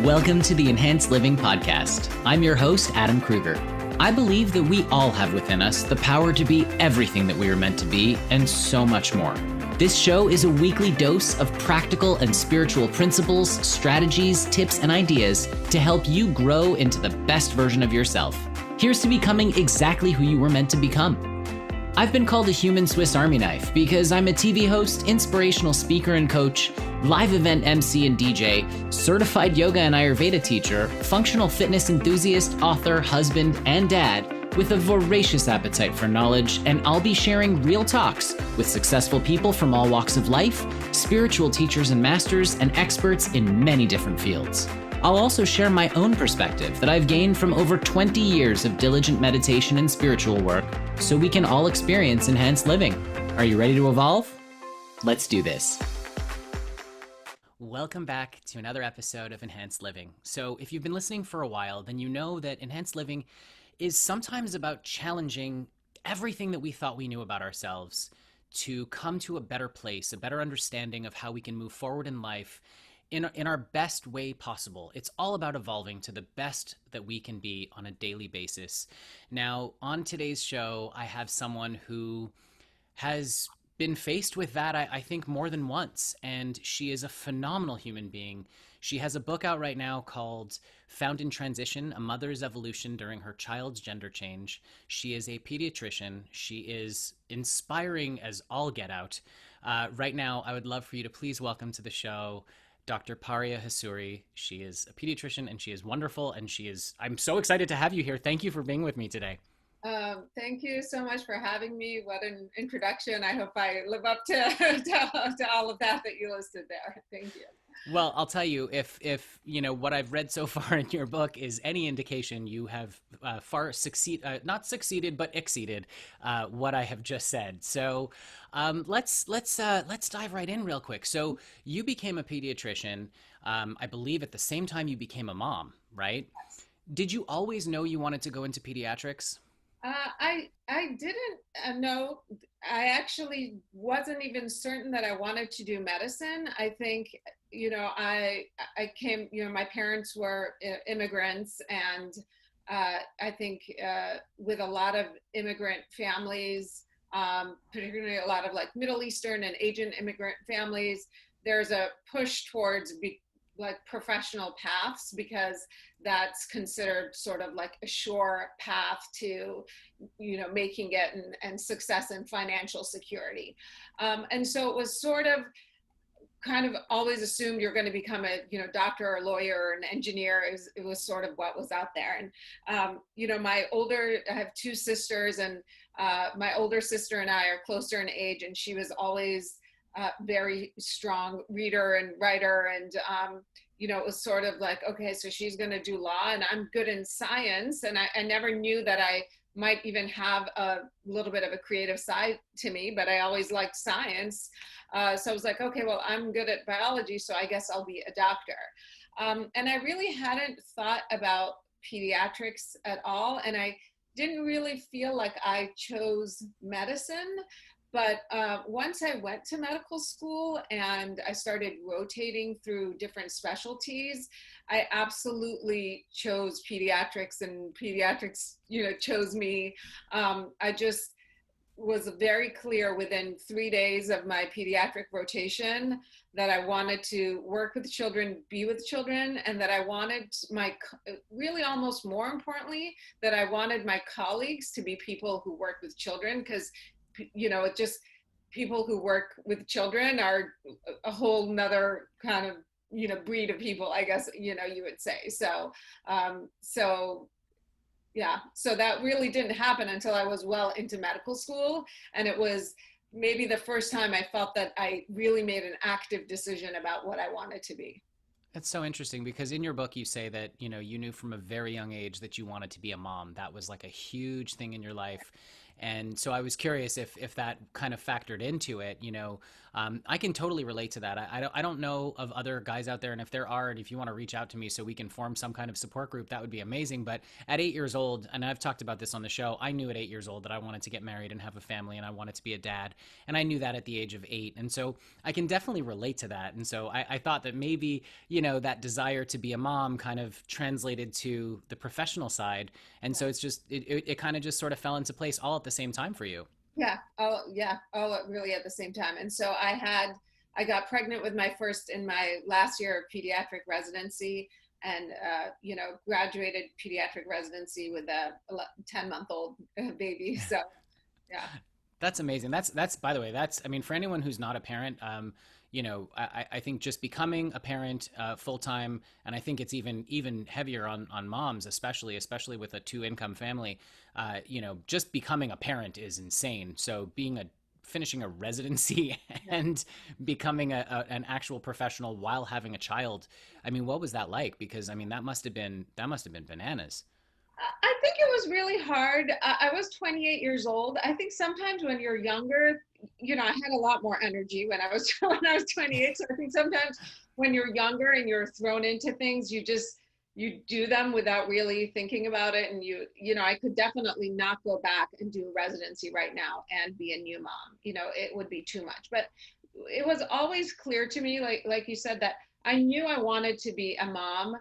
Welcome to the Enhanced Living Podcast. I'm your host, Adam Kruger. I believe that we all have within us the power to be everything that we are meant to be and so much more. This show is a weekly dose of practical and spiritual principles, strategies, tips, and ideas to help you grow into the best version of yourself. Here's to becoming exactly who you were meant to become. I've been called a human Swiss Army knife because I'm a TV host, inspirational speaker and coach, live event MC and DJ, certified yoga and Ayurveda teacher, functional fitness enthusiast, author, husband, and dad with a voracious appetite for knowledge, and I'll be sharing real talks with successful people from all walks of life, spiritual teachers and masters, and experts in many different fields. I'll also share my own perspective that I've gained from over 20 years of diligent meditation and spiritual work so we can all experience enhanced living. Are you ready to evolve? Let's do this. Welcome back to another episode of Enhanced Living. So if you've been listening for a while, then you know that Enhanced Living is sometimes about challenging everything that we thought we knew about ourselves to come to a better place, a better understanding of how we can move forward in life in our best way possible. It's all about evolving to the best that we can be on a daily basis. Now, on today's show, I have someone who has been faced with that, I think, more than once, and she is a phenomenal human being. She has a book out right now called Found in Transition, A Mother's Evolution During Her Child's Gender Change. She is a pediatrician. She is inspiring as all get out. Right now, I would love for you to please welcome to the show Dr. Paria Hassouri. She is a pediatrician and she is wonderful, and I'm so excited to have you here. Thank you for being with me today. Thank you so much for having me. What an introduction. I hope I live up to all of that you listed there. Thank you. Well, I'll tell you, if you know what I've read so far in your book is any indication, you have not succeeded, but exceeded what I have just said. So let's dive right in real quick. So you became a pediatrician, I believe, at the same time you became a mom, right? Yes. Did you always know you wanted to go into pediatrics? I didn't know. I actually wasn't even certain that I wanted to do medicine. I think, I came, my parents were immigrants, and I think with a lot of immigrant families, particularly a lot of like Middle Eastern and Asian immigrant families, there's a push towards like professional paths, because that's considered sort of like a sure path to, making it and success and financial security. And so it was sort of kind of always assumed you're going to become a, doctor or lawyer or an engineer. It was sort of what was out there. And, I have two sisters, and my older sister and I are closer in age, and she was always very strong reader and writer, and it was sort of like, okay, so she's going to do law, and I'm good in science, and I never knew that I might even have a little bit of a creative side to me, but I always liked science. So I was like, okay, well, I'm good at biology, so I guess I'll be a doctor. And I really hadn't thought about pediatrics at all, and I didn't really feel like I chose medicine. But once I went to medical school and I started rotating through different specialties, I absolutely chose pediatrics, and pediatrics, chose me. I just was very clear within 3 days of my pediatric rotation that I wanted to work with children, be with children, and that I wanted really almost more importantly, that I wanted my colleagues to be people who work with children, because it just, people who work with children are a whole nother kind of, breed of people, I guess, you would say. So, so that really didn't happen until I was well into medical school. And it was maybe the first time I felt that I really made an active decision about what I wanted to be. That's so interesting, because in your book you say that, you knew from a very young age that you wanted to be a mom. That was like a huge thing in your life. And so I was curious if that kind of factored into it. I can totally relate to that. I don't know of other guys out there, and if there are, and if you want to reach out to me so we can form some kind of support group, that would be amazing. But at 8 years old, and I've talked about this on the show, I knew at 8 years old that I wanted to get married and have a family, and I wanted to be a dad, and I knew that at the age of 8, and so I can definitely relate to that. And so I thought that maybe that desire to be a mom kind of translated to the professional side, and so it kind of just sort of fell into place all at the same time for you. Yeah. Oh, yeah. Oh, really at the same time. And so I got pregnant with my first in my last year of pediatric residency, and, graduated pediatric residency with a 10-month-old baby. So, yeah. That's amazing. That's by the way, I mean, for anyone who's not a parent, I think just becoming a parent full time, and I think it's even heavier on moms, especially with a 2 income family. Just becoming a parent is insane. So finishing a residency and becoming an actual professional while having a child. I mean, what was that like? Because I mean, that must have been bananas. I think it was really hard. I was 28 years old. I think sometimes when you're younger, I had a lot more energy when I was when I was 28. So I think sometimes when you're younger and you're thrown into things, you do them without really thinking about it. And I could definitely not go back and do residency right now and be a new mom. It would be too much. But it was always clear to me, like you said, that I knew I wanted to be a mom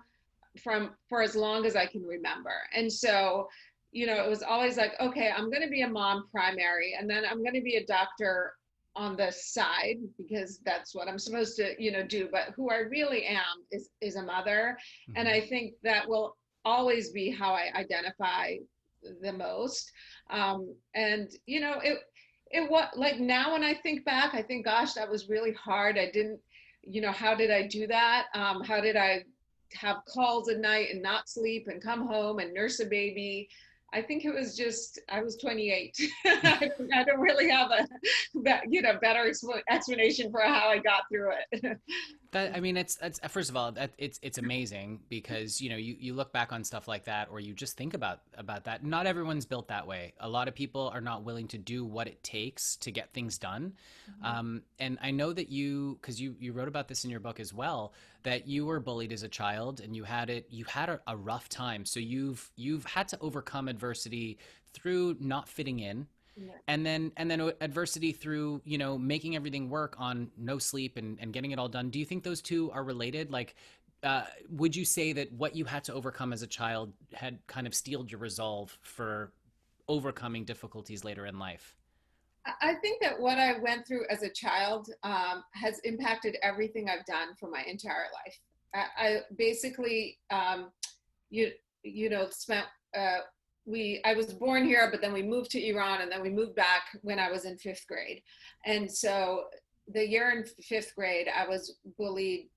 for as long as I can remember. And so, it was always like, okay, I'm going to be a mom primary, and then I'm going to be a doctor on the side because that's what I'm supposed to, do. But who I really am is a mother. And Hmm. I think that will always be how I identify the most. And, it was like now when I think back, I think, gosh, that was really hard. I didn't, how did I do that? How did I have calls at night and not sleep and come home and nurse a baby? I think it was just I was 28. I don't really have a better explanation for how I got through it. I mean, it's first of all, it's amazing because you look back on stuff like that, or you just think about that. Not everyone's built that way. A lot of people are not willing to do what it takes to get things done. And I know that because you wrote about this in your book as well, that you were bullied as a child and you had a rough time. So you've had to overcome adversity through not fitting in, Yeah. and then adversity through making everything work on no sleep and getting it all done. Do you think those two are related? Like, would you say that what you had to overcome as a child had kind of steeled your resolve for overcoming difficulties later in life? I think that what I went through as a child has impacted everything I've done for my entire life. I basically, you spent. I was born here, but then we moved to Iran, and then we moved back when I was in fifth grade. And so the year in fifth grade, I was bullied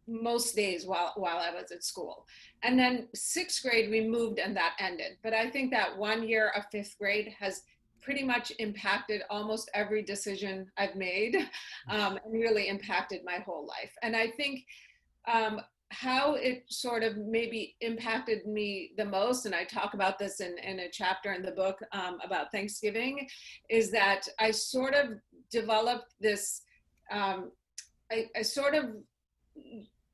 most days while I was at school. And then sixth grade, we moved, and that ended. But I think that 1 year of fifth grade has pretty much impacted almost every decision I've made, and really impacted my whole life. And I think how it sort of maybe impacted me the most, and I talk about this in a chapter in the book about Thanksgiving, is that I sort of developed this, I sort of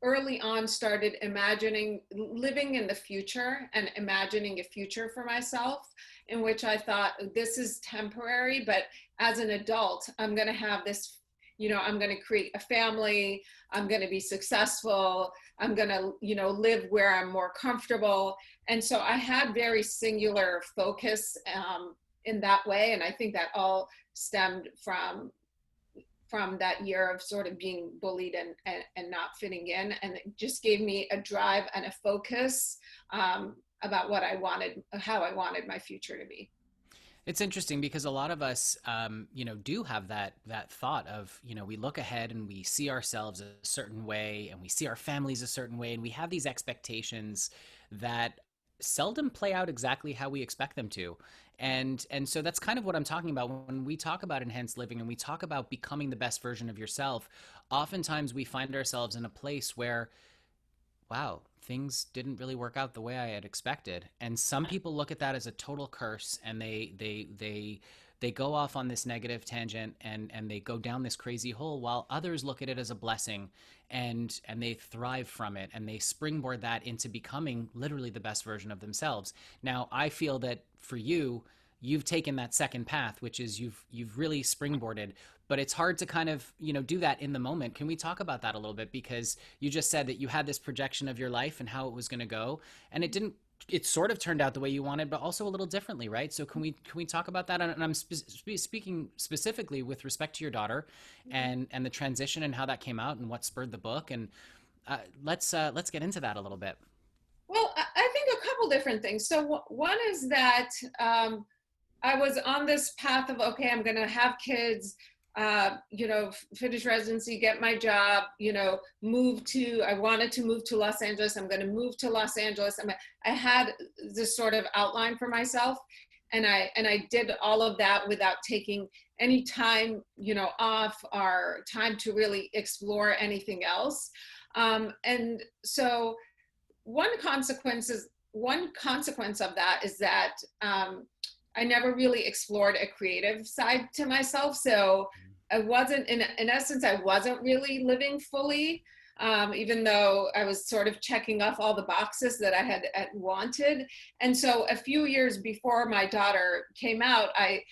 early on started imagining living in the future and imagining a future for myself in which I thought this is temporary, but as an adult, I'm going to have this, I'm going to create a family, I'm going to be successful, I'm going to, live where I'm more comfortable. And so I had very singular focus in that way. And I think that all stemmed from that year of sort of being bullied and not fitting in. And it just gave me a drive and a focus about what I wanted, how I wanted my future to be. It's interesting because a lot of us, do have that thought of, we look ahead and we see ourselves a certain way and we see our families a certain way, and we have these expectations that seldom play out exactly how we expect them to. And so that's kind of what I'm talking about when we talk about enhanced living and we talk about becoming the best version of yourself. Oftentimes we find ourselves in a place where wow, things didn't really work out the way I had expected. And some people look at that as a total curse, and they go off on this negative tangent, and they go down this crazy hole, while others look at it as a blessing, and they thrive from it, and they springboard that into becoming literally the best version of themselves. Now, I feel that for you, you've taken that second path, which is you've really springboarded, but it's hard to kind of, do that in the moment. Can we talk about that a little bit? Because you just said that you had this projection of your life and how it was going to go, and it sort of turned out the way you wanted, but also a little differently, right? So can we talk about that? And I'm speaking specifically with respect to your daughter, and the transition and how that came out and what spurred the book. And let's get into that a little bit. Well, I think a couple different things. So one is that I was on this path of, okay, I'm going to have kids, finish residency, get my job, I wanted to move to Los Angeles. I'm going to move to Los Angeles. I had this sort of outline for myself. And I did all of that without taking any time, off, or time to really explore anything else. And so one consequence of that is that I never really explored a creative side to myself. So I wasn't, in essence, I wasn't really living fully, even though I was sort of checking off all the boxes that I had wanted. And so a few years before my daughter came out, I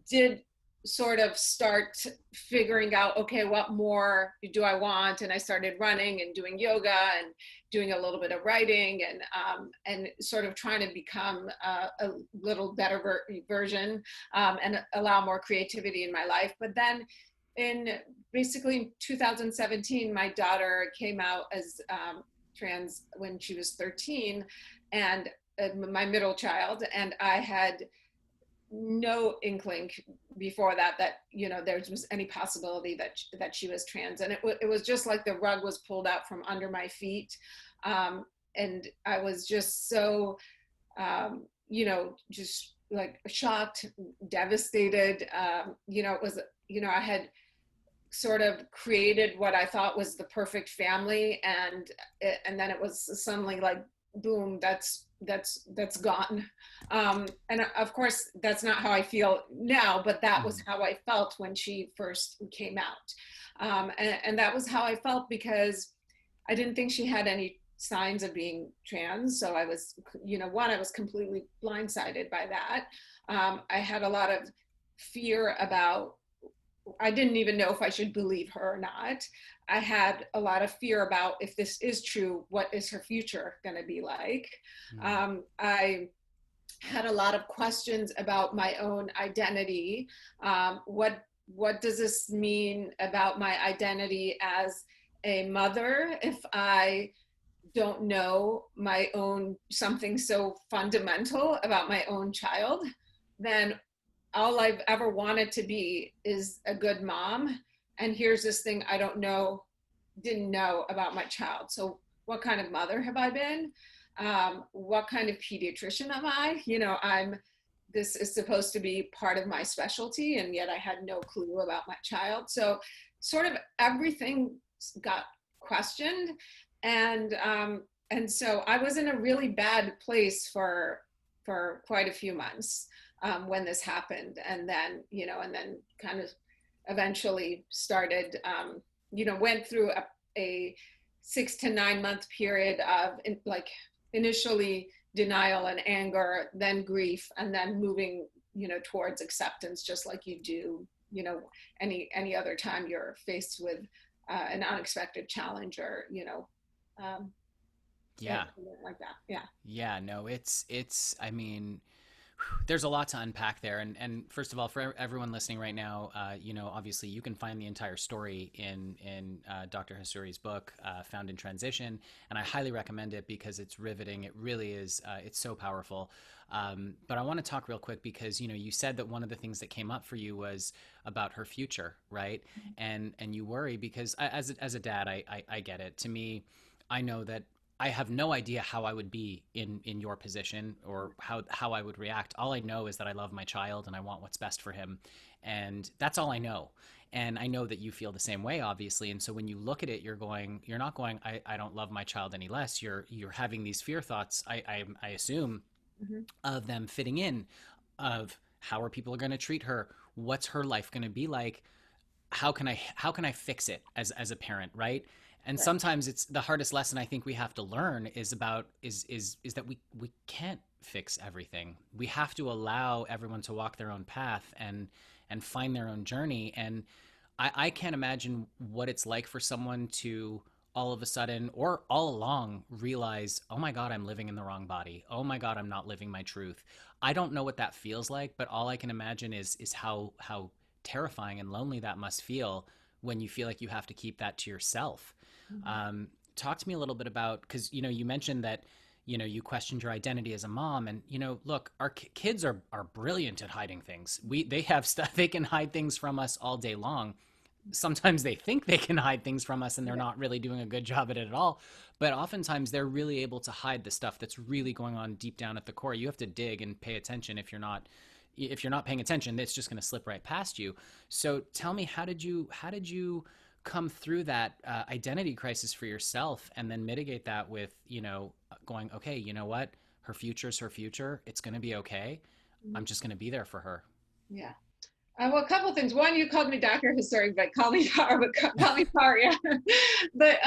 did sort of start figuring out, okay, what more do I want? And I started running and doing yoga and doing a little bit of writing, and sort of trying to become a little better version, and allow more creativity in my life. But then in basically 2017, my daughter came out as trans when she was 13, and my middle child, and I had no inkling before that there was any possibility that she was trans. And it was just like the rug was pulled out from under my feet, and I was just so just like shocked, devastated. It was, I had sort of created what I thought was the perfect family, and then it was suddenly like, boom, that's gone. And of course, that's not how I feel now, but that was how I felt when she first came out. And that was how I felt because I didn't think she had any signs of being trans. So I was, I was completely blindsided by that. I had a lot of fear about, I didn't even know if I should believe her or not. I had a lot of fear about, if this is true, what is her future going to be like? I had a lot of questions about my own identity. What does this mean about my identity as a mother if I don't know my own, something so fundamental about my own child? Then all I've ever wanted to be is a good mom. And here's this thing I didn't know about my child. So what kind of mother have I been? What kind of pediatrician am I? This is supposed to be part of my specialty, and yet I had no clue about my child. So sort of everything got questioned. And so I was in a really bad place for quite a few months, when this happened. And then kind of eventually started, went through a 6 to 9 month period of initially denial and anger, then grief, and then moving, towards acceptance, just like you do, any other time you're faced with an unexpected challenge, or, Yeah. like that. Yeah. Yeah, no, I mean, there's a lot to unpack there. And first of all, for everyone listening right now, obviously you can find the entire story in Dr. Hassouri's book, Found in Transition. And I highly recommend it because it's riveting. It really is. It's so powerful. But I want to talk real quick because, you said that one of the things that came up for you was about her future, right? And you worry because as a dad, I get it. To me, I know that I have no idea how I would be in your position, or how I would react. All I know is that I love my child and I want what's best for him, and that's all I know. And I know that you feel the same way, obviously. And so when you look at it, you're not going, I don't love my child any less. You're having these fear thoughts, I assume, Mhm. of them fitting in, of how are people going to treat her, what's her life going to be like, how can I fix it as a parent, right? And Right. sometimes it's the hardest lesson I think we have to learn is that we can't fix everything. We have to allow everyone to walk their own path and find their own journey. And I can't imagine what it's like for someone to all of a sudden or all along realize, oh my God, I'm living in the wrong body. Oh my God, I'm not living my truth. I don't know what that feels like, but all I can imagine is how terrifying and lonely that must feel when you feel like you have to keep that to yourself. Mhm. Um, Talk to me a little bit about, because you mentioned that you questioned your identity as a mom, and look, our kids are brilliant at hiding things. They have stuff, they can hide things from us all day long. Sometimes they think they can hide things from us and they're Yeah. not really doing a good job at it at all, but oftentimes they're really able to hide the stuff that's really going on deep down at the core. You have to dig and pay attention. If you're not paying attention, it's just going to slip right past you. So tell me, how did you come through that identity crisis for yourself, and then mitigate that with going, okay, you know what, her future's her future, it's going to be okay, Mhm. I'm just going to be there for her. Yeah. Well, a couple of things. One, you called me Dr. Hassouri, but call me Paria. but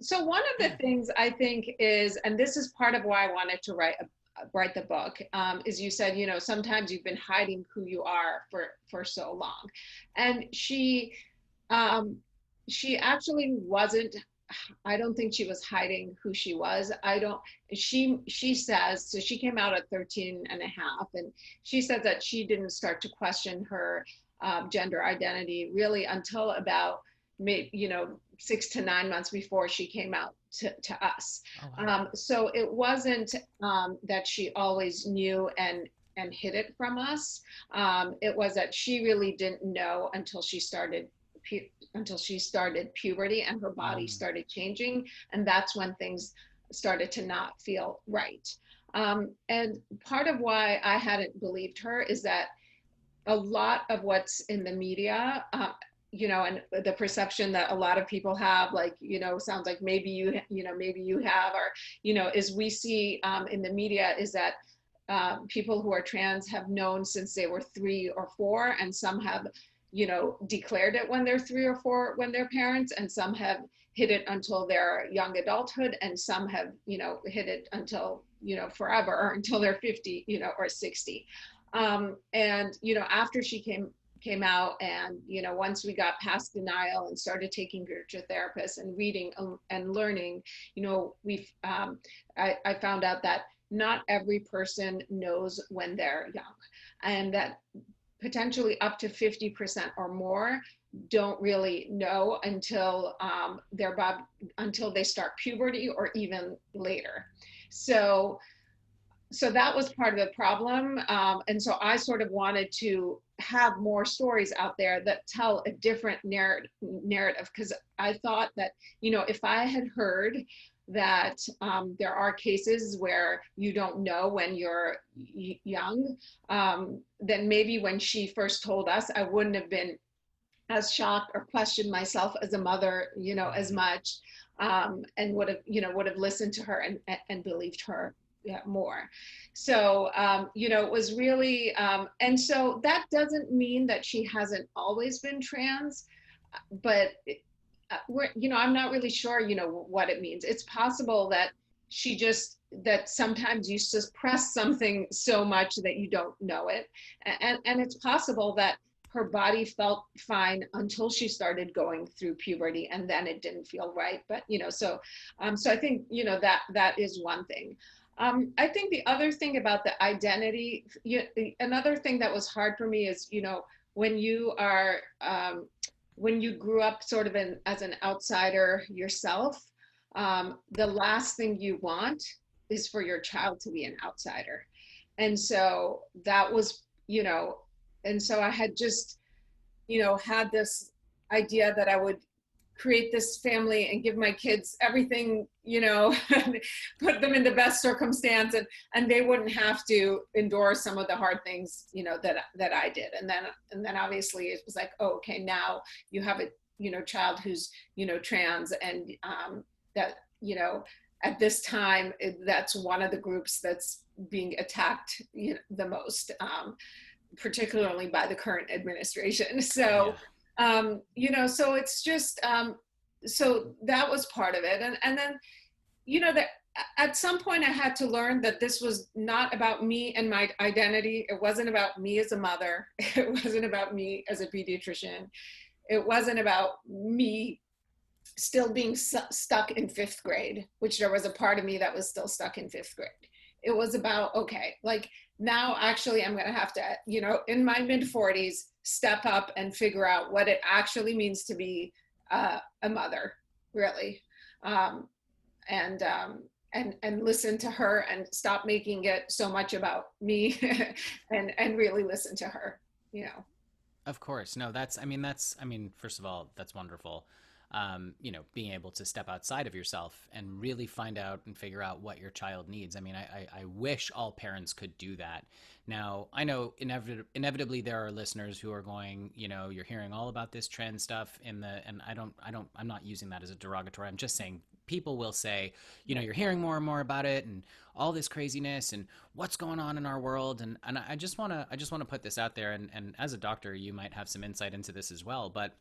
so one of the things I think is, and this is part of why I wanted to write the book, is you said, sometimes you've been hiding who you are for so long, and um, she actually wasn't. I don't think she was hiding who she was. I don't, she says, so she came out at 13 and a half, and she said that she didn't start to question her gender identity really until about, 6 to 9 months before she came out to us. Oh wow. So it wasn't that she always knew and hid it from us. It was that she really didn't know until she started puberty and her body Mm. started changing, and that's when things started to not feel right. And part of why I hadn't believed her is that a lot of what's in the media, and the perception that a lot of people have, like, sounds like maybe you have, or, is we see in the media is that people who are trans have known since they were 3 or 4, and some have, declared it when they're 3 or 4 when they're parents, and some have hid it until their young adulthood, and some have, hid it until, forever, or until they're 50, or 60. And after she came out, and once we got past denial and started taking her to therapists and reading and learning, I found out that not every person knows when they're young, and that potentially up to 50% or more don't really know until until they start puberty or even later. So that was part of the problem. And so I sort of wanted to have more stories out there that tell a different narrative, because I thought that, if I had heard that there are cases where you don't know when you're young, then maybe when she first told us, I wouldn't have been as shocked or questioned myself as a mother, as Mm. much, and would have listened to her and believed her, yeah, more. So, it was really, and so that doesn't mean that she hasn't always been trans, but I'm not really sure, what it means. It's possible that that sometimes you suppress something so much that you don't know it. And it's possible that her body felt fine until she started going through puberty, and then it didn't feel right. But, so I think, that is one thing. I think the other thing about the identity, another thing that was hard for me is, when you are, when you grew up sort of as an outsider yourself, the last thing you want is for your child to be an outsider. And so that was, and so I had just, had this idea that I would create this family and give my kids everything, put them in the best circumstance, and they wouldn't have to endure some of the hard things, that I did. And then obviously it was like, oh, okay, now you have a, child who's, trans, and that, at this time, that's one of the groups that's being attacked, the most, particularly by the current administration. So, Yeah. so it's just, so that was part of it. And then, that at some point I had to learn that this was not about me and my identity. It wasn't about me as a mother. It wasn't about me as a pediatrician. It wasn't about me still being stuck in fifth grade, which there was a part of me that was still stuck in fifth grade. It was about, okay, like now actually I'm going to have to, in my mid 40s, step up and figure out what it actually means to be a mother, really. Um, and, and listen to her and stop making it so much about me and really listen to her, you know. Of course. No, first of all, that's wonderful. Being able to step outside of yourself and really find out and figure out what your child needs. I wish all parents could do that. Now, I know inevitably there are listeners who are going, you're hearing all about this trend stuff and I'm not using that as a derogatory. I'm just saying people will say, you're hearing more and more about it and all this craziness and what's going on in our world. And I just want to put this out there. And as a doctor, you might have some insight into this as well. But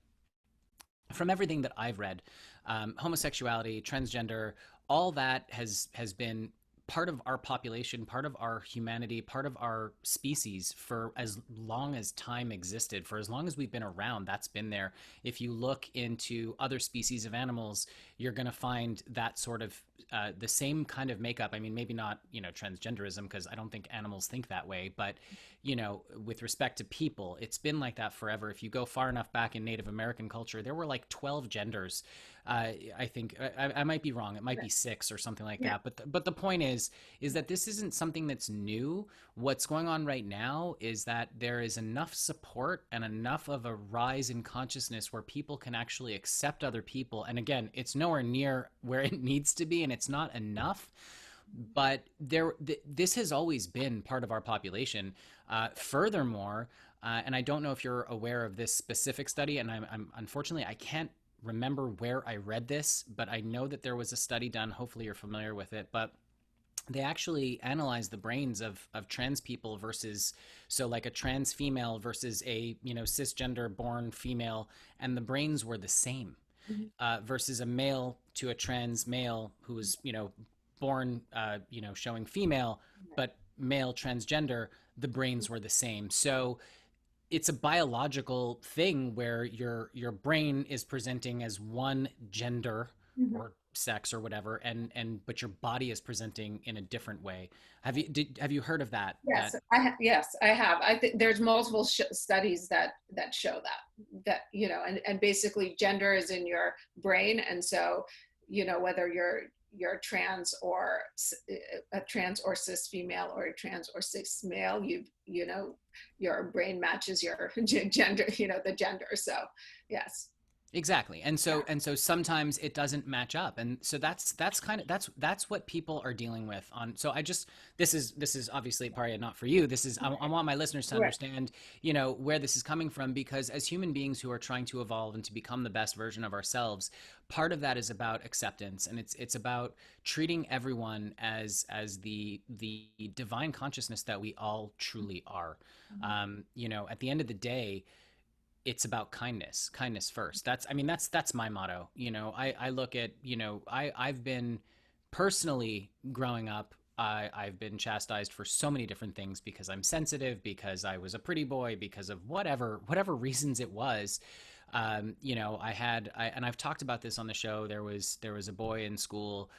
from everything that I've read, homosexuality, transgender, all that has been part of our population, part of our humanity, part of our species for as long as time existed, for as long as we've been around. That's been there. If you look into other species of animals, you're going to find that sort of the same kind of makeup. I mean, maybe not, transgenderism, because I don't think animals think that way, but with respect to people, it's been like that forever. If you go far enough back in Native American culture, there were like 12 genders. I think I might be wrong. It might be 6 or something like Yeah. that. But the point is that this isn't something that's new. What's going on right now is that there is enough support and enough of a rise in consciousness where people can actually accept other people. And again, it's nowhere near where it needs to be, and it's not enough. But this has always been part of our population. Furthermore, and I don't know if you're aware of this specific study, and I'm unfortunately I can't remember where I read this, but I know that there was a study done. Hopefully, you're familiar with it, but they actually analyzed the brains of trans people versus, so like a trans female versus a cisgender born female, and the brains were the same, Mhm. versus a male to a trans male who was born showing female, but male transgender, the brains were the same. So it's a biological thing where your brain is presenting as one gender Mhm. or sex or whatever, and but your body is presenting in a different way. Have you heard of that? Yes, yes, I have. I think there's multiple studies that show that and basically gender is in your brain, and so whether you're trans or a trans or cis female or a trans or cis male, your brain matches your gender, the gender. So yes. Exactly. And Yeah. so sometimes it doesn't match up. And so that's kind of that's what people are dealing with on. So this is obviously, Paria, not for you. This is I want my listeners to Right. understand, where this is coming from, because as human beings who are trying to evolve and to become the best version of ourselves, part of that is about acceptance, and it's about treating everyone as the divine consciousness that we all truly are. At the end of the day, it's about kindness first. That's my motto. I look at, I've been personally growing up, I've been chastised for so many different things because I'm sensitive, because I was a pretty boy, because of whatever reasons it was. And I've talked about this on the show. There was a boy in school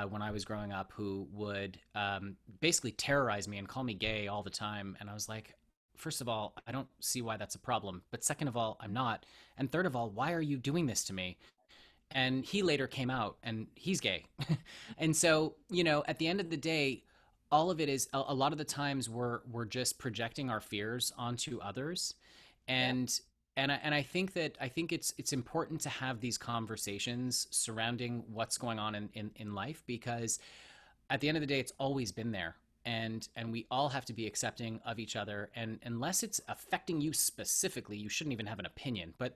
when I was growing up who would basically terrorize me and call me gay all the time, and I was like, first of all, I don't see why that's a problem. But second of all, I'm not. And third of all, why are you doing this to me? And he later came out and he's gay. And so, at the end of the day, all of it is a lot of the times we're just projecting our fears onto others. Yeah. And And I think that it's important to have these conversations surrounding what's going on in life, because at the end of the day, it's always been there. And we all have to be accepting of each other. And unless it's affecting you specifically, you shouldn't even have an opinion. But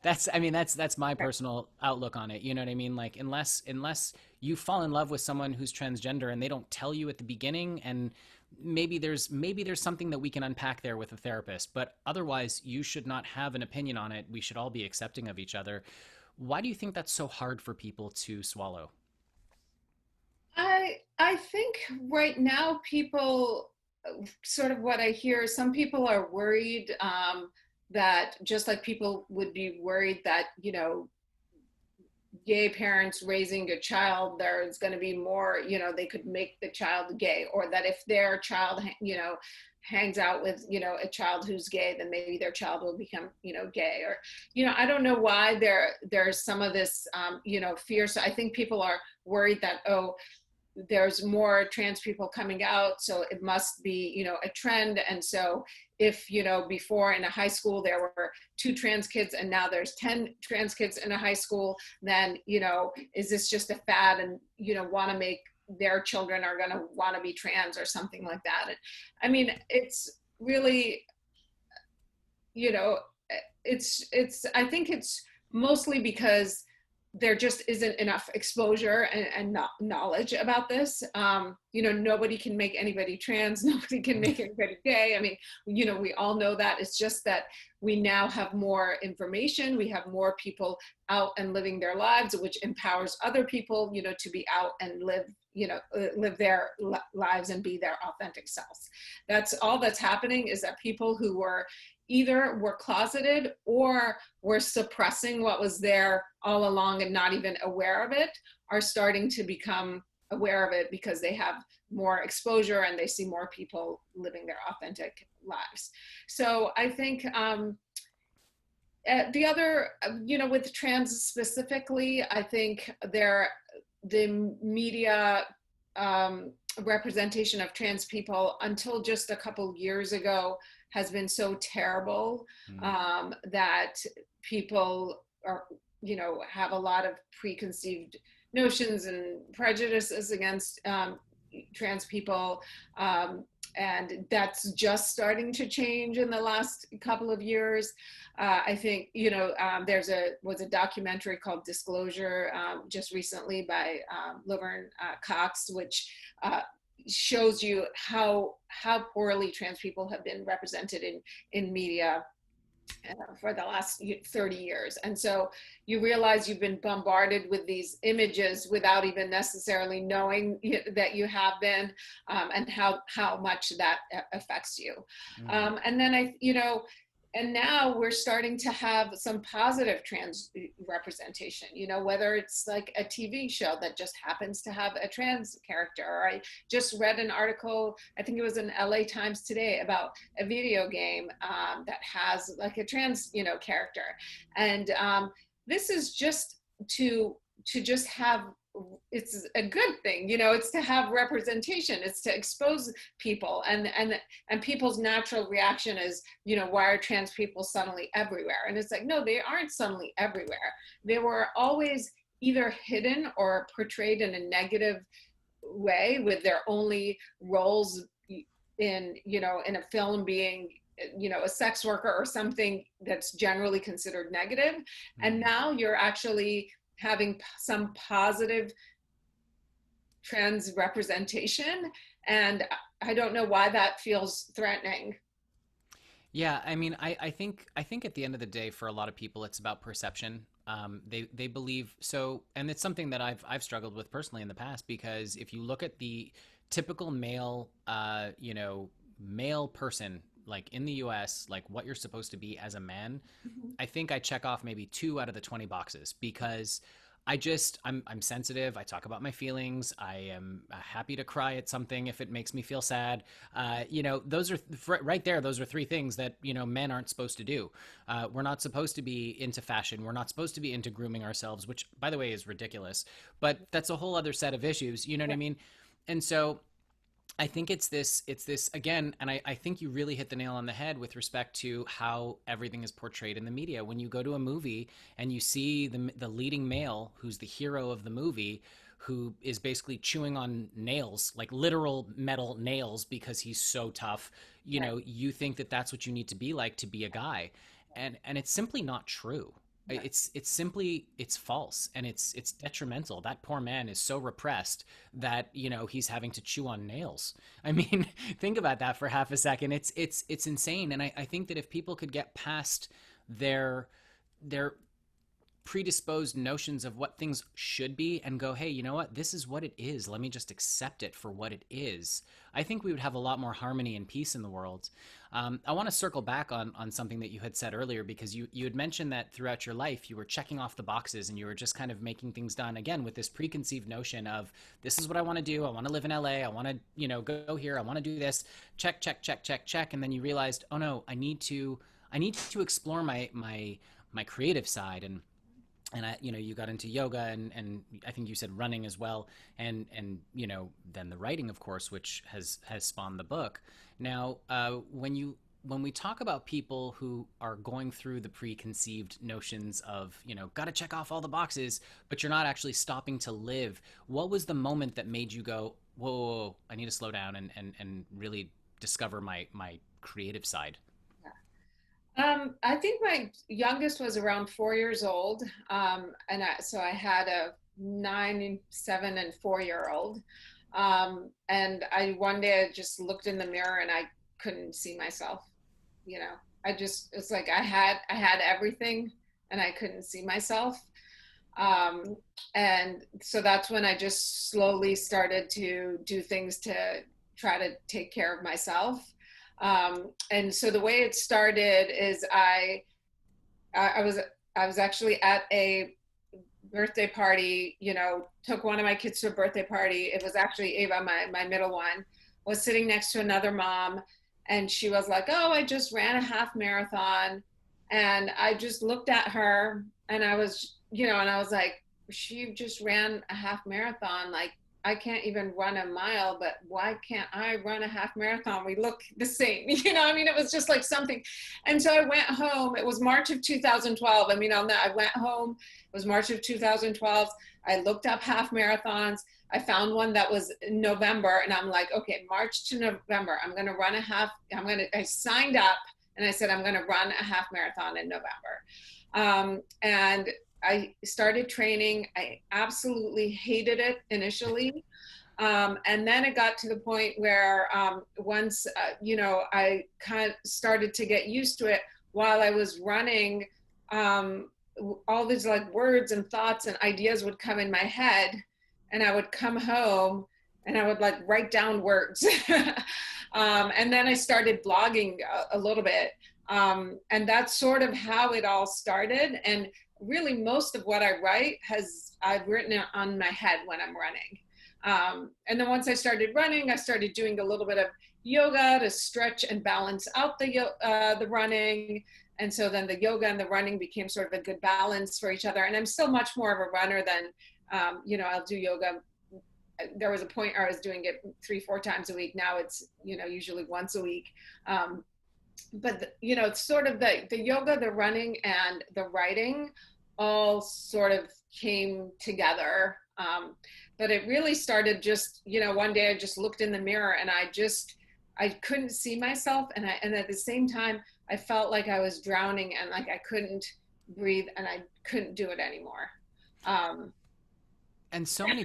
that's my personal outlook on it. You know what I mean? Like, unless you fall in love with someone who's transgender and they don't tell you at the beginning, and maybe there's something that we can unpack there with a therapist, but otherwise you should not have an opinion on it. We should all be accepting of each other. Why do you think that's so hard for people to swallow? I think right now people, sort of what I hear, some people are worried, that just like people would be worried that, gay parents raising a child, there's going to be more, they could make the child gay, or that if their child, hangs out with, a child who's gay, then maybe their child will become, gay, or, I don't know why there's some of this, fear. So I think people are worried that, oh, there's more trans people coming out, so it must be, a trend. And so if, before in a high school there were 2 trans kids and now there's 10 trans kids in a high school, then, is this just a fad, and, want to make their children are going to want to be trans or something like that. And, I mean, it's really, I think it's mostly because there just isn't enough exposure and knowledge about this. Nobody can make anybody trans, nobody can make anybody gay. I mean, we all know that. It's just that we now have more information, we have more people out and living their lives, which empowers other people, to be out and live their lives and be their authentic selves. That's all that's happening, is that people who either were closeted or were suppressing what was there all along and not even aware of it, are starting to become aware of it because they have more exposure and they see more people living their authentic lives. So I think the other, with trans specifically, I think the media representation of trans people until just a couple years ago has been so terrible, that people are, have a lot of preconceived notions and prejudices against trans people. And that's just starting to change in the last couple of years. I think, was a documentary called Disclosure just recently by Laverne Cox, which shows you how poorly trans people have been represented in media for the last 30 years. And so you realize you've been bombarded with these images without even necessarily knowing that you have been, and how much that affects you. And then and now we're starting to have some positive trans representation, whether it's like a TV show that just happens to have a trans character. Or I just read an article, I think it was in LA Times today, about a video game that has like a trans, character. And this is just to just have, it's a good thing, it's to have representation, it's to expose people, and people's natural reaction is, why are trans people suddenly everywhere? And it's like, no, they aren't suddenly everywhere. They were always either hidden or portrayed in a negative way, with their only roles in a film being a sex worker or something that's generally considered negative. And now you're actually having some positive trans representation, and I don't know why that feels threatening. Yeah, I mean, I think at the end of the day, for a lot of people, it's about perception. They believe so, and it's something that I've struggled with personally in the past, because if you look at the typical male, male person, like in the US, like what you're supposed to be as a man, I think I check off maybe 2 out of the 20 boxes, because I'm sensitive. I talk about my feelings. I am happy to cry at something if it makes me feel sad. Those are right there. Those are 3 things that, men aren't supposed to do. We're not supposed to be into fashion. We're not supposed to be into grooming ourselves, which, by the way, is ridiculous. But that's a whole other set of issues. You know what I mean? And so I think it's this again, and I think you really hit the nail on the head with respect to how everything is portrayed in the media. When you go to a movie and you see the leading male, who's the hero of the movie, who is basically chewing on nails, like literal metal nails, because he's so tough, Right. you think that that's what you need to be like to be a guy, and it's simply not true. Right. It's simply, it's false, and it's detrimental. That poor man is so repressed that he's having to chew on nails. I mean, think about that for half a second. It's insane. And I think that if people could get past their predisposed notions of what things should be and go, hey, you know what, this is what it is, let me just accept it for what it is, I think we would have a lot more harmony and peace in the world. I want to circle back on something that you had said earlier, because you had mentioned that throughout your life you were checking off the boxes and you were just kind of making things done, again with this preconceived notion of, this is what I want to do, I want to live in LA, I want to go here, I want to do this, check check check check check, and then you realized, oh no, I need to explore my creative side. And you got into yoga, and I think you said running as well, and then the writing, of course, which has spawned the book. Now, when we talk about people who are going through the preconceived notions of, got to check off all the boxes, but you're not actually stopping to live, what was the moment that made you go, whoa, whoa, whoa, I need to slow down and really discover my creative side? I think my youngest was around 4 years old, so I had a 9, 7, and 4 year old, and I one day I just looked in the mirror and I couldn't see myself. You know, it's like I had everything and I couldn't see myself, um, and so that's when I just slowly started to do things to try to take care of myself. And so the way it started is I was I was actually at a birthday party. Took one of my kids to a birthday party. It was actually Ava, my middle one, was sitting next to another mom, and she was like, "Oh, I just ran a half marathon," and I just looked at her, and I was like, "She just ran a half marathon, like." I can't even run a mile, but why can't I run a half marathon? We look the same. It was just like something. And so I went home. It was March of 2012. I went home. It was March of 2012. I looked up half marathons. I found one that was in November, and I'm like, okay, March to November, I'm going to run a half. I signed up and I said, I'm going to run a half marathon in November. And I started training. I absolutely hated it initially. And then it got to the point where once, I kind of started to get used to it while I was running. All these like words and thoughts and ideas would come in my head, and I would come home and I would like write down words. And then I started blogging a little bit. And that's sort of how it all started. And really most of what I write I've written it on my head when I'm running. And then once I started running, I started doing a little bit of yoga to stretch and balance out the running. And so then the yoga and the running became sort of a good balance for each other. And I'm still much more of a runner than, I'll do yoga. There was a point where I was doing it 3-4 times a week. Now it's, usually once a week. But it's sort of the yoga, the running, and the writing all sort of came together. But it really started just, one day I just looked in the mirror and I couldn't see myself. And at the same time, I felt like I was drowning and like I couldn't breathe and I couldn't do it anymore. Um, And so many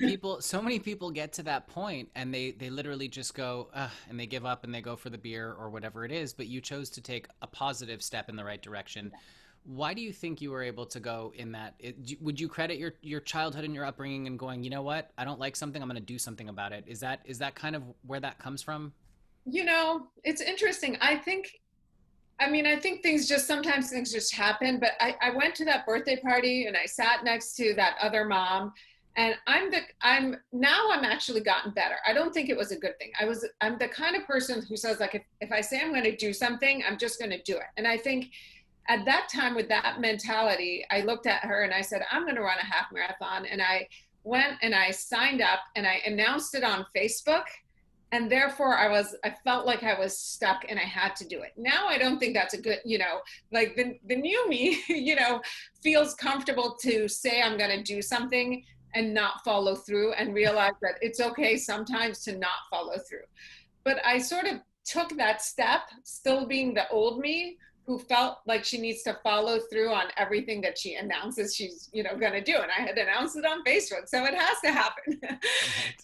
people get to that point and they literally just go, and they give up and they go for the beer or whatever it is, but you chose to take a positive step in the right direction. Why do you think you were able to go in that? Would you credit your childhood and your upbringing and going, you know what, I don't like something, I'm going to do something about it? Is that kind of where that comes from? it's interesting. I think sometimes things just happen, but I went to that birthday party and I sat next to that other mom, and I'm actually gotten better. I don't think it was a good thing. I'm the kind of person who says like, if I say I'm going to do something, I'm just going to do it. And I think at that time with that mentality, I looked at her and I said, I'm going to run a half marathon. And I went and I signed up and I announced it on Facebook. and therefore I felt like I was stuck and I had to do it. Now I don't think that's a good, like the new me, feels comfortable to say I'm going to do something and not follow through, and realize that it's okay sometimes to not follow through. But I sort of took that step, still being the old me who felt like she needs to follow through on everything that she announces she's, going to do. And I had announced it on Facebook, so it has to happen.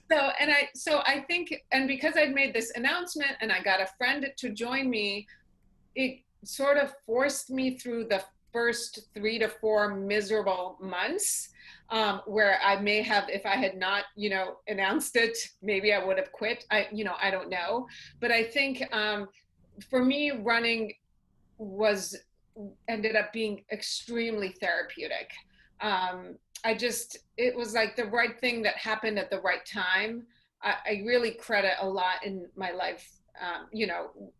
Right. So I think, and because I'd made this announcement and I got a friend to join me, it sort of forced me through the first 3 to 4 miserable months, where I may have, if I had not, announced it, maybe I would have quit. I don't know. But I think for me, running was ended up being extremely therapeutic. It was like the right thing that happened at the right time. I really credit a lot in my life,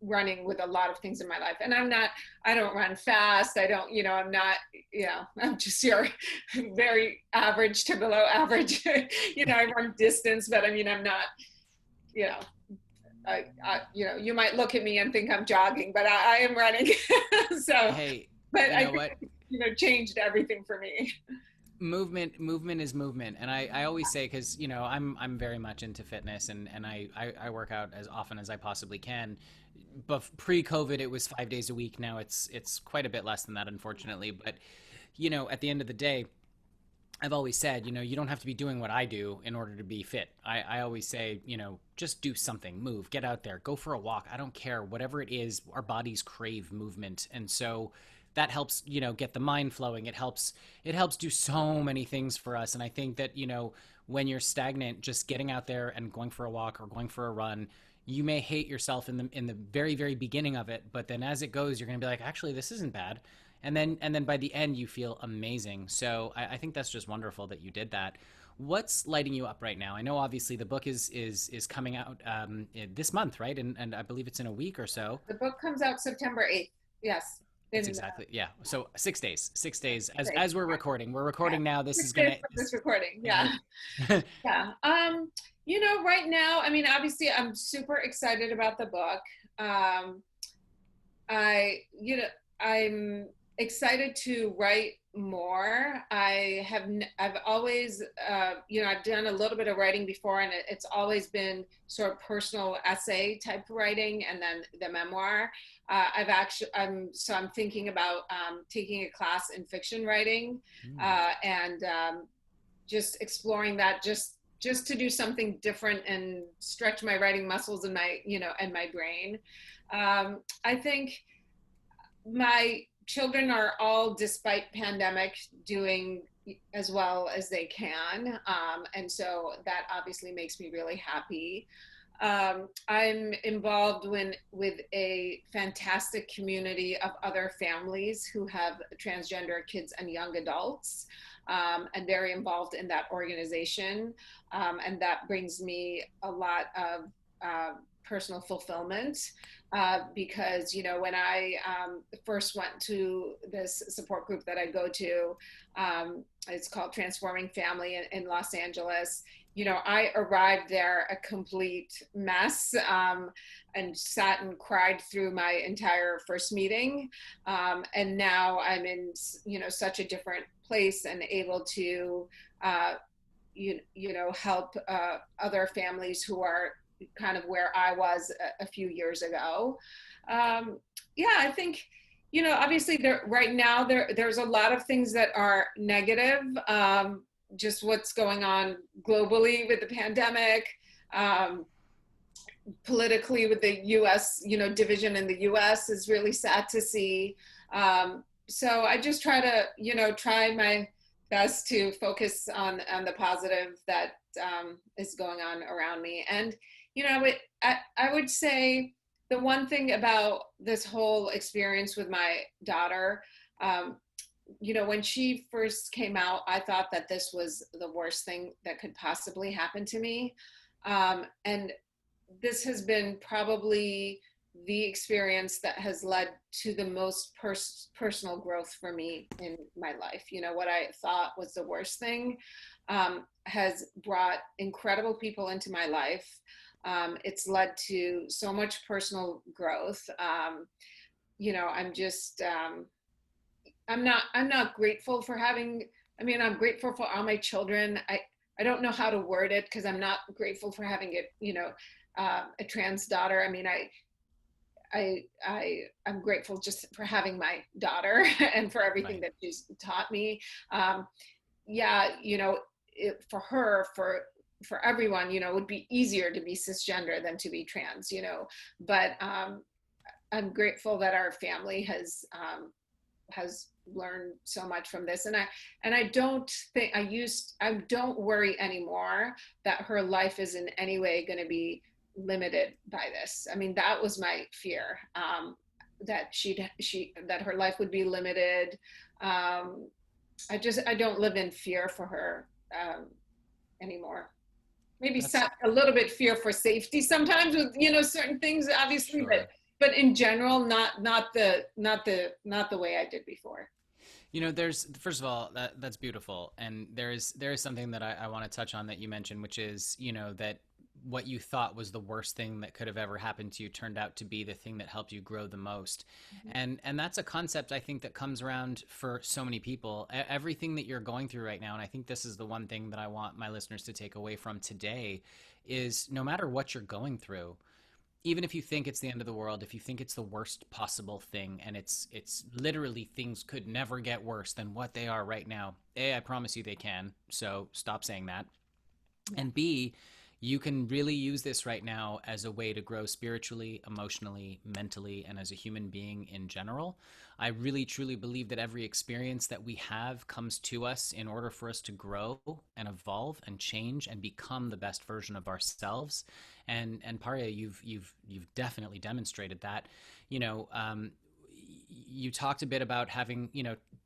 running with a lot of things in my life. And I don't run fast. I'm just your very average to below average. I run distance, but I'm not, you know, you might look at me and think I'm jogging, but I am running. So, Hey, but you I know think, what? changed everything for me. Movement is movement, and I always say, because I'm very much into fitness, and I work out as often as I possibly can. But pre-COVID it was 5 days a week. Now it's quite a bit less than that, unfortunately. But at the end of the day, I've always said, you don't have to be doing what I do in order to be fit. I always say, just do something, move, get out there, go for a walk. I don't care. Whatever it is, our bodies crave movement. And so that helps, get the mind flowing. It helps do so many things for us. And I think that, when you're stagnant, just getting out there and going for a walk or going for a run, you may hate yourself in the very, very beginning of it, but then as it goes, you're going to be like, actually, this isn't bad. And then by the end you feel amazing. So I think that's just wonderful that you did that. What's lighting you up right now? I know obviously the book is coming out this month, right? And I believe it's in a week or so. The book comes out September 8th. Yes. It's In exactly, yeah. So 6 days, 6 days Days. as we're recording. We're Yeah. recording now. This is 6 days gonna from this recording. Yeah. right. Yeah. Right now, obviously I'm super excited about the book. I, you know, I'm excited to write more. I've always, I've done a little bit of writing before, and it's always been sort of personal essay type writing, and then the memoir. I'm thinking about taking a class in fiction writing, and just exploring that, just to do something different and stretch my writing muscles and my brain. I think my children are all, despite pandemic, doing as well as they can. And so that obviously makes me really happy. I'm involved with a fantastic community of other families who have transgender kids and young adults, and very involved in that organization. And that brings me a lot of personal fulfillment, because when I first went to this support group that I go to, it's called Transforming Family in Los Angeles. I arrived there a complete mess, and sat and cried through my entire first meeting, and now I'm in such a different place and able to help other families who are kind of where I was a few years ago. I think, obviously right now there's a lot of things that are negative, just what's going on globally with the pandemic, politically with the US, division in the US is really sad to see. So I just try to, try my best to focus on the positive that is going on around me. And I would say the one thing about this whole experience with my daughter, when she first came out, I thought that this was the worst thing that could possibly happen to me. And this has been probably the experience that has led to the most personal growth for me in my life. What I thought was the worst thing has brought incredible people into my life. It's led to so much personal growth. I'm just, I'm not grateful for having, I'm grateful for all my children. I don't know how to word it because I'm not grateful for having a trans daughter. I'm grateful just for having my daughter and for everything Right. that she's taught me. Yeah, for her, for everyone, it would be easier to be cisgender than to be trans, but I'm grateful that our family has learned so much from this. And I don't think I don't worry anymore that her life is in any way going to be limited by this. That was my fear, that that her life would be limited. I don't live in fear for her anymore. Maybe That's a little bit fear for safety sometimes with certain things, obviously, sure. but in general, not the way I did before. There's first of all that's beautiful, and there is something that I want to touch on that you mentioned, which is that what you thought was the worst thing that could have ever happened to you turned out to be the thing that helped you grow the most. And that's a concept I think that comes around for so many people. Everything that you're going through right now, and I think this is the one thing that I want my listeners to take away from today, is no matter what you're going through, even if you think it's the end of the world, if you think it's the worst possible thing, and it's literally things could never get worse than what they are right now. A, I promise you they can. So stop saying that. Yeah. And B, you can really use this right now as a way to grow spiritually, emotionally, mentally, and as a human being in general. I really truly believe that every experience that we have comes to us in order for us to grow and evolve and change and become the best version of ourselves. And Paria, you've definitely demonstrated that. You know, um, you talked a bit about having,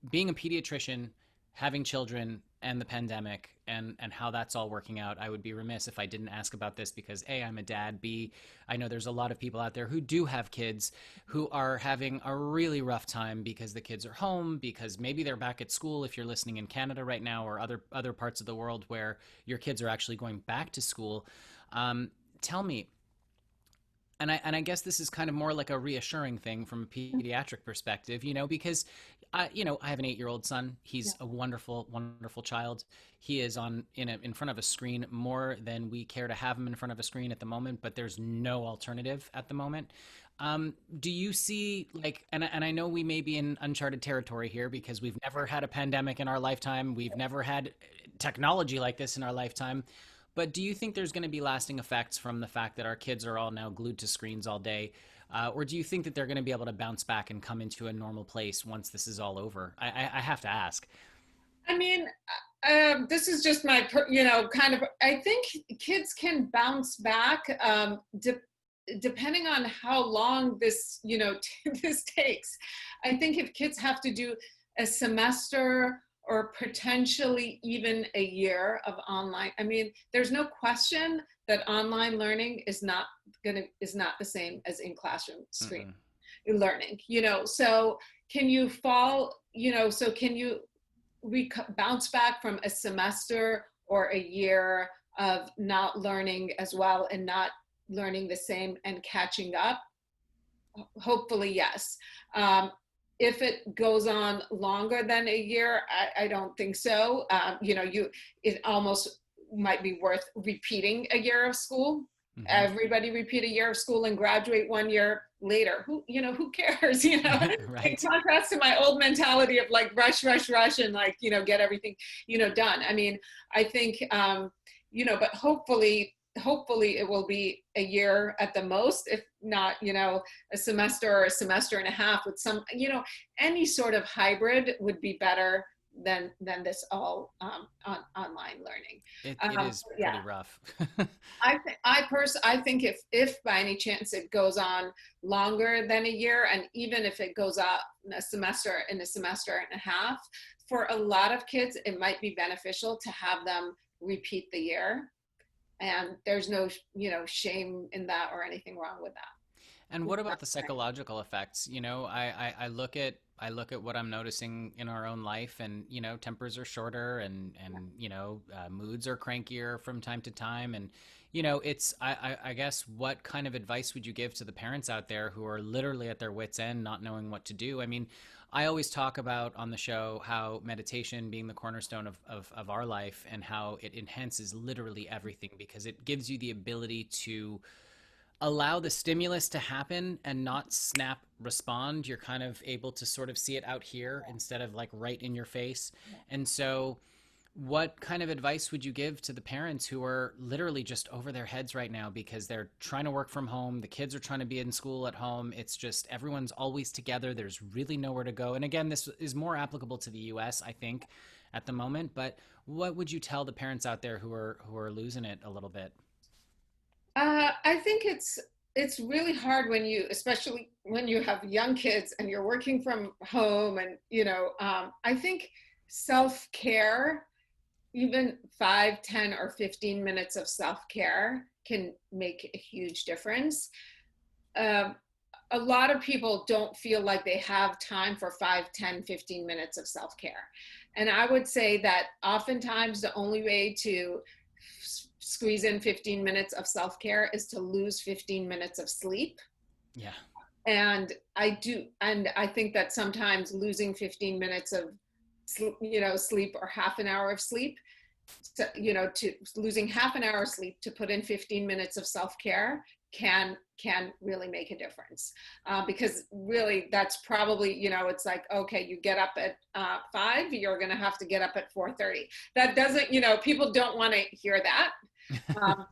being a pediatrician, having children, and the pandemic, and how that's all working out. I would be remiss if I didn't ask about this because A, I'm a dad. B, I know there's a lot of people out there who do have kids who are having a really rough time because the kids are home, because maybe they're back at school if you're listening in Canada right now, or other parts of the world where your kids are actually going back to school. Um, Tell me, and I guess this is kind of more like a reassuring thing from a pediatric perspective, because I have an 8-year-old son. Yeah. He's a wonderful, wonderful child. He is in front of a screen more than we care to have him in front of a screen at the moment, but there's no alternative at the moment. Do you see, like, and I know we may be in uncharted territory here because we've never had a pandemic in our lifetime. We've never had technology like this in our lifetime. But do you think there's going to be lasting effects from the fact that our kids are all now glued to screens all day? Or do you think that they're going to be able to bounce back and come into a normal place once this is all over? I have to ask. I mean, this is just my, kind of, I think kids can bounce back, depending on how long this, this takes. I think if kids have to do a semester or potentially even a year of online, there's no question that online learning is not the same as in classroom screen Mm-mm. learning, so can you fall, so can you bounce back from a semester or a year of not learning as well and not learning the same and catching up? Hopefully, yes. If it goes on longer than a year, I don't think so. It almost might be worth repeating a year of school. Mm-hmm. Everybody repeat a year of school and graduate 1 year later. Who cares? In Right. contrast to my old mentality of like rush, rush, rush, and like, get everything, done. I think, but hopefully it will be a year at the most, if not, a semester or a semester and a half with some, any sort of hybrid would be better than this all online learning. It is Yeah. pretty rough. I think if by any chance it goes on longer than a year, and even if it goes up a semester and a half, for a lot of kids, it might be beneficial to have them repeat the year. And there's no, shame in that or anything wrong with that. And what about the psychological effects? I look at what I'm noticing in our own life, and tempers are shorter, and moods are crankier from time to time, and it's I guess, what kind of advice would you give to the parents out there who are literally at their wits' end, not knowing what to do? I mean, I always talk about on the show how meditation being the cornerstone of our life, and how it enhances literally everything, because it gives you the ability to allow the stimulus to happen and not snap respond. You're kind of able to sort of see it out here instead of like right in your face. And so what kind of advice would you give to the parents who are literally just over their heads right now because they're trying to work from home, the kids are trying to be in school at home, it's just everyone's always together, there's really nowhere to go? And again, this is more applicable to the US, I think, at the moment, but what would you tell the parents out there who are losing it a little bit? I think it's really hard when especially when you have young kids and you're working from home, and I think self-care, even 5, 10, or 15 minutes of self-care can make a huge difference. A lot of people don't feel like they have time for 5, 10, 15 minutes of self-care. And I would say that oftentimes the only way to squeeze in 15 minutes of self-care is to lose 15 minutes of sleep. Yeah. And I think that sometimes losing 15 minutes of sleep, or half an hour of sleep, to losing half an hour of sleep to put in 15 minutes of self-care can really make a difference. Because really that's probably, it's like, okay, you get up at 5, you're going to have to get up at 4:30. That doesn't, people don't want to hear that.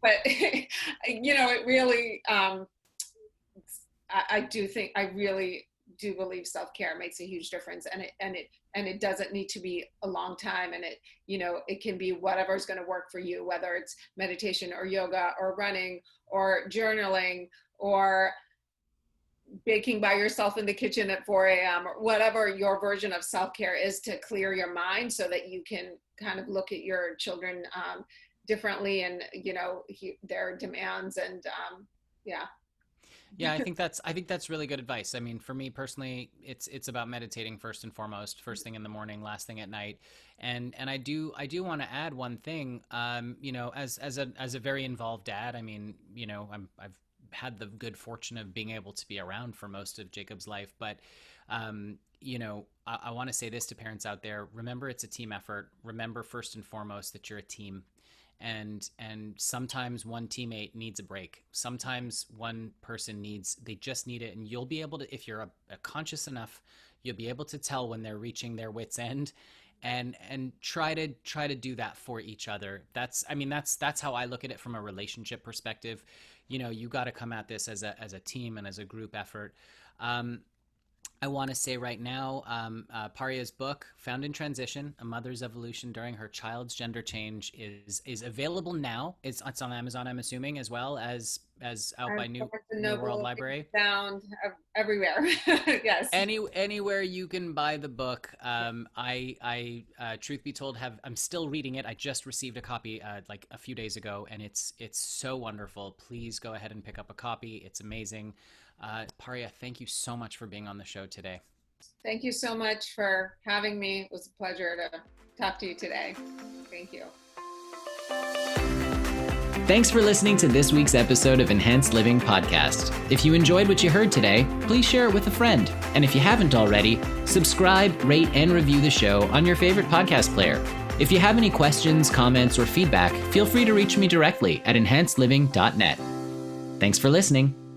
But it really, I really do believe self-care makes a huge difference, and it doesn't need to be a long time, and it can be whatever's going to work for you, whether it's meditation or yoga or running or journaling or baking by yourself in the kitchen at 4 a.m. or whatever your version of self-care is, to clear your mind so that you can kind of look at your children differently, and their demands, and yeah. Yeah, I think that's really good advice. I mean, for me personally, it's about meditating first and foremost, first thing in the morning, last thing at night. And I do want to add one thing. As a very involved dad, I mean, I've had the good fortune of being able to be around for most of Jacob's life, but I want to say this to parents out there: remember, it's a team effort. Remember first and foremost that you're a team. And sometimes one teammate needs a break. Sometimes one person they just need it. And you'll be able to, if you're a conscious enough, you'll be able to tell when they're reaching their wits' end, and try to do that for each other. That's how I look at it from a relationship perspective. You got to come at this as a team and as a group effort. I want to say right now, Paria's book, Found in Transition: A Mother's Evolution During Her Child's Gender Change, is available now. It's on Amazon, I'm assuming, as well as out by New World Library. Found everywhere. Yes. Anywhere you can buy the book. I truth be told, I'm still reading it. I just received a copy like a few days ago, and it's so wonderful. Please go ahead and pick up a copy. It's amazing. Paria, thank you so much for being on the show today. Thank you so much for having me. It was a pleasure to talk to you today. Thank you. Thanks for listening to this week's episode of Enhanced Living Podcast. If you enjoyed what you heard today, please share it with a friend. And if you haven't already, subscribe, rate, and review the show on your favorite podcast player. If you have any questions, comments, or feedback, feel free to reach me directly at enhancedliving.net. Thanks for listening.